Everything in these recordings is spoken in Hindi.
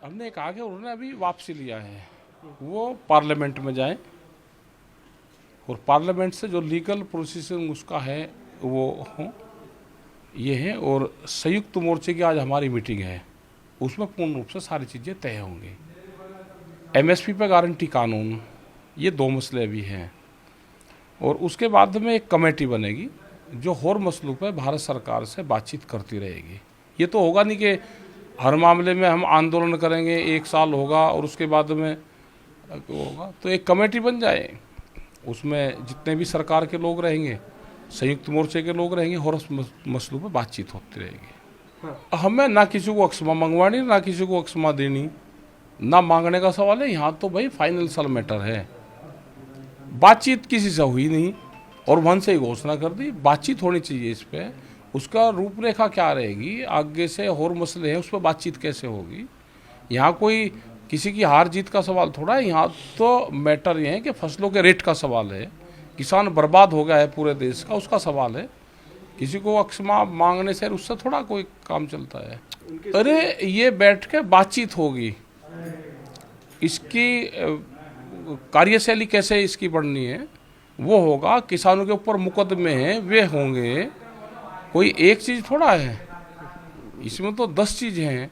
हमने कहा कि उन्होंने अभी वापसी लिया है, वो पार्लियामेंट में जाएं और पार्लियामेंट से जो लीगल प्रोसीजर उसका है वो हो ये है। और संयुक्त मोर्चे की आज हमारी मीटिंग है, उसमें पूर्ण रूप से सारी चीज़ें तय होंगी। एमएसपी पे गारंटी कानून, ये दो मसले अभी हैं। और उसके बाद में एक कमेटी बनेगी जो और मसलों पर भारत सरकार से बातचीत करती रहेगी। ये तो होगा नहीं कि हर मामले में हम आंदोलन करेंगे, एक साल होगा और उसके बाद में होगा। तो एक कमेटी बन जाए, उसमें जितने भी सरकार के लोग रहेंगे, संयुक्त मोर्चे के लोग रहेंगे और उस मसलों पर बातचीत होती रहेगी। हाँ। हमें ना किसी को अक्षमा मंगवानी, ना किसी को अक्षमा देनी, ना मांगने का सवाल है। यहाँ तो भाई फाइनेंशियल मैटर है। बातचीत किसी से हुई नहीं और मन से ही घोषणा कर दी। बातचीत होनी चाहिए इस पर, उसका रूपरेखा क्या रहेगी, आगे से और मसले हैं उस पर बातचीत कैसे होगी। यहाँ कोई किसी की हार जीत का सवाल थोड़ा है, यहाँ तो मैटर ये है कि फसलों के रेट का सवाल है, किसान बर्बाद हो गया है पूरे देश का, उसका सवाल है। किसी को अक्षमा मांगने से उससे थोड़ा कोई काम चलता है। अरे ये बैठ के बातचीत होगी, इसकी कार्यशैली कैसे इसकी बढ़नी है वो होगा। किसानों के ऊपर मुकदमे हैं, वे होंगे। कोई एक चीज़ थोड़ा है, इसमें तो 10 चीज़ें हैं।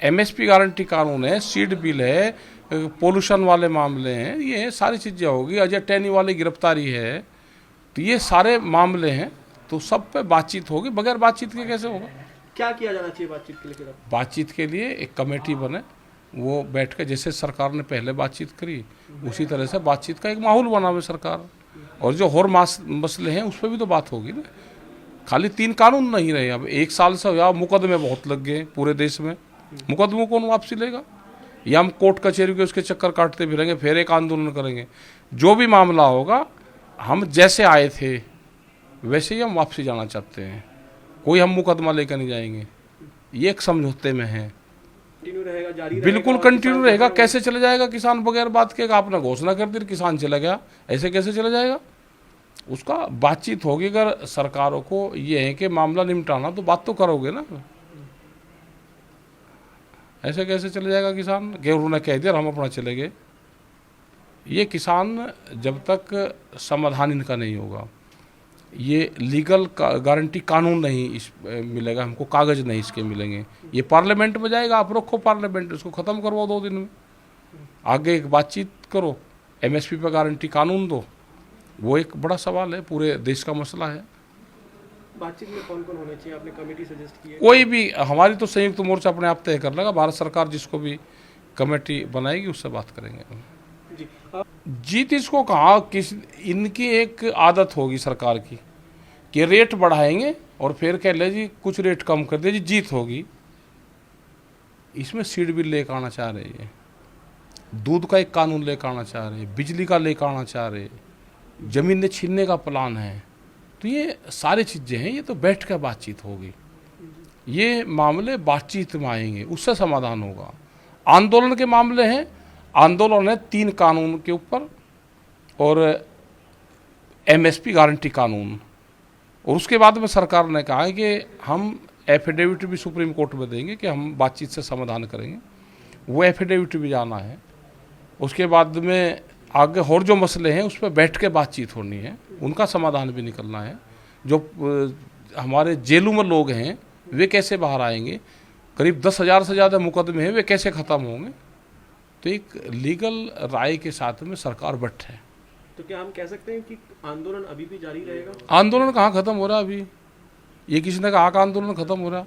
एमएसपी गारंटी कानून है, सीड बिल है, पोल्यूशन वाले मामले हैं, ये सारी चीज़ें होगी। अजय टैनी वाली गिरफ्तारी है, तो ये सारे मामले हैं। तो सब पे बातचीत होगी, बगैर बातचीत के कैसे होगा। क्या किया जाना चाहिए बातचीत के लिए? बातचीत के लिए एक कमेटी बने, वो बैठ के जैसे सरकार ने पहले बातचीत करी उसी तरह से बातचीत का एक माहौल बनावे सरकार। और जो और मसले हैं उस पर भी तो बात होगी ना। खाली 3 कानून नहीं रहे। अब 1 साल से या मुकदमे बहुत लग गए पूरे देश में, मुकदमों कौन वापसी लेगा, या हम कोर्ट कचहरी के उसके चक्कर काटते फिरेंगे, फिर एक आंदोलन करेंगे। जो भी मामला होगा, हम जैसे आए थे वैसे ही हम वापसी जाना चाहते हैं। कोई हम मुकदमा लेकर नहीं जाएंगे, ये एक समझौते में है। कंटिन्यू रहेगा, जारी बिल्कुल कंटिन्यू रहेगा। कैसे चले जाएगा किसान बगैर बात के? आपने घोषणा कर दी, किसान चला गया, ऐसे कैसे चला जाएगा? उसका बातचीत होगी। अगर सरकारों को ये है कि मामला निपटाना, तो बात तो करोगे ना। ऐसे कैसे चले जाएगा किसान कि उन्होंने कह दिया हम अपना चले गए? ये किसान जब तक समाधान इनका नहीं होगा, ये लीगल गारंटी कानून नहीं इस मिलेगा हमको, कागज़ नहीं इसके मिलेंगे। ये पार्लियामेंट में जाएगा, आप रखो पार्लियामेंट, इसको ख़त्म करवाओ 2 दिन में। आगे एक बातचीत करो, एमएसपी पे गारंटी कानून दो। वो एक बड़ा सवाल है, पूरे देश का मसला है। बातचीत में कौन कौन होने चाहिए? आपने कमेटी सजेस्ट की है? कोई भी, हमारी तो संयुक्त मोर्चा अपने आप तय कर लेगा। भारत सरकार जिसको भी कमेटी बनाएगी उससे बात करेंगे जी। जीत इसको कहा, किस इनकी एक आदत होगी सरकार की कि रेट बढ़ाएंगे और फिर कह ले जी कुछ रेट कम कर दे जी, जीत होगी। इसमें सीड बिल लेकर आना चाह रहे हैं, दूध का एक कानून लेकर आना चाह रहे हैं, बिजली का लेकर आना चाह रहे हैं, जमीनें छीनने का प्लान है। तो ये सारी चीज़ें हैं, ये तो बैठ कर बातचीत होगी। ये मामले बातचीत में आएंगे, उससे समाधान होगा। आंदोलन के मामले हैं, आंदोलन है 3 कानून के ऊपर और एमएसपी गारंटी कानून। और उसके बाद में सरकार ने कहा है कि हम एफिडेविट भी सुप्रीम कोर्ट में देंगे कि हम बातचीत से समाधान करेंगे। वो एफिडेविट भी जाना है। उसके बाद में आगे और जो मसले हैं उस पर बैठ के बातचीत होनी है, उनका समाधान भी निकलना है। जो हमारे जेलों में लोग हैं वे कैसे बाहर आएंगे, करीब 10,000 से ज़्यादा मुकदमे हैं, वे कैसे ख़त्म होंगे। तो एक लीगल राय के साथ में सरकार बैठे। तो क्या हम कह सकते हैं कि आंदोलन अभी भी जारी रहेगा? आंदोलन कहाँ ख़त्म हो रहा है अभी? ये किसी ने कहा कि आंदोलन ख़त्म हो रहा?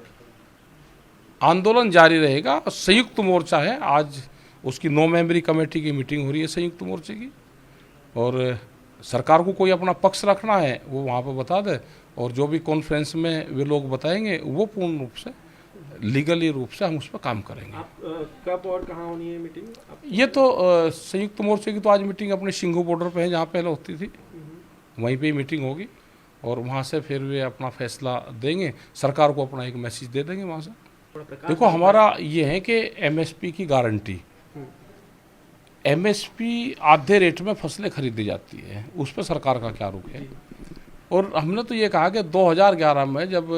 आंदोलन जारी रहेगा। संयुक्त मोर्चा है, आज उसकी 9 मेंबरी कमेटी की मीटिंग हो रही है संयुक्त मोर्चे की। और सरकार को कोई अपना पक्ष रखना है वो वहाँ पर बता दे, और जो भी कॉन्फ्रेंस में वे लोग बताएंगे वो पूर्ण रूप से लीगली रूप से हम उस पर काम करेंगे। आप कब और कहाँ होनी है मीटिंग? ये तो संयुक्त मोर्चे की तो आज मीटिंग अपने सिंघू बॉर्डर पे है, जहाँ पहले होती थी, वहीं पे ही मीटिंग होगी। और वहाँ से फिर वे अपना फैसला देंगे, सरकार को अपना एक मैसेज दे देंगे वहाँ से। देखो हमारा ये है कि एमएसपी की गारंटी, एमएसपी आधे रेट में फसलें खरीदी जाती है, उस पर सरकार का क्या रुख है। और हमने तो ये कहा कि 2011 में जब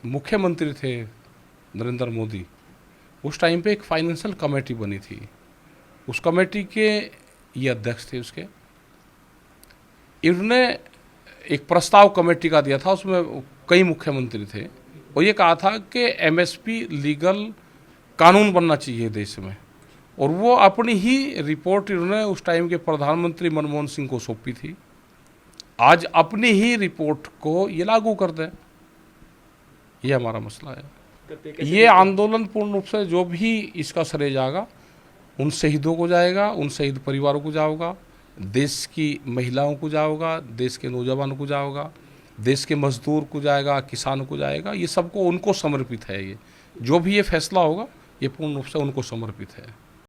मुख्यमंत्री थे नरेंद्र मोदी, उस टाइम पे एक फाइनेंशियल कमेटी बनी थी, उस कमेटी के ये अध्यक्ष थे उसके। इन्होंने एक प्रस्ताव कमेटी का दिया था, उसमें कई मुख्यमंत्री थे, और ये कहा था कि एमएसपी लीगल कानून बनना चाहिए देश में। और वो अपनी ही रिपोर्ट इन्होंने उस टाइम के प्रधानमंत्री मनमोहन सिंह को सौंपी थी। आज अपनी ही रिपोर्ट को ये लागू कर दें, ये हमारा मसला है। ये आंदोलन पूर्ण रूप से जो भी इसका श्रेय जाएगा उन शहीदों को जाएगा, उन शहीद परिवारों को जाएगा, देश की महिलाओं को जाएगा, देश के नौजवानों को जाएगा, देश के मजदूर को जाएगा, किसानों को जाएगा। ये सबको उनको समर्पित है। ये जो भी ये फैसला होगा ये पूर्ण रूप से उनको समर्पित है।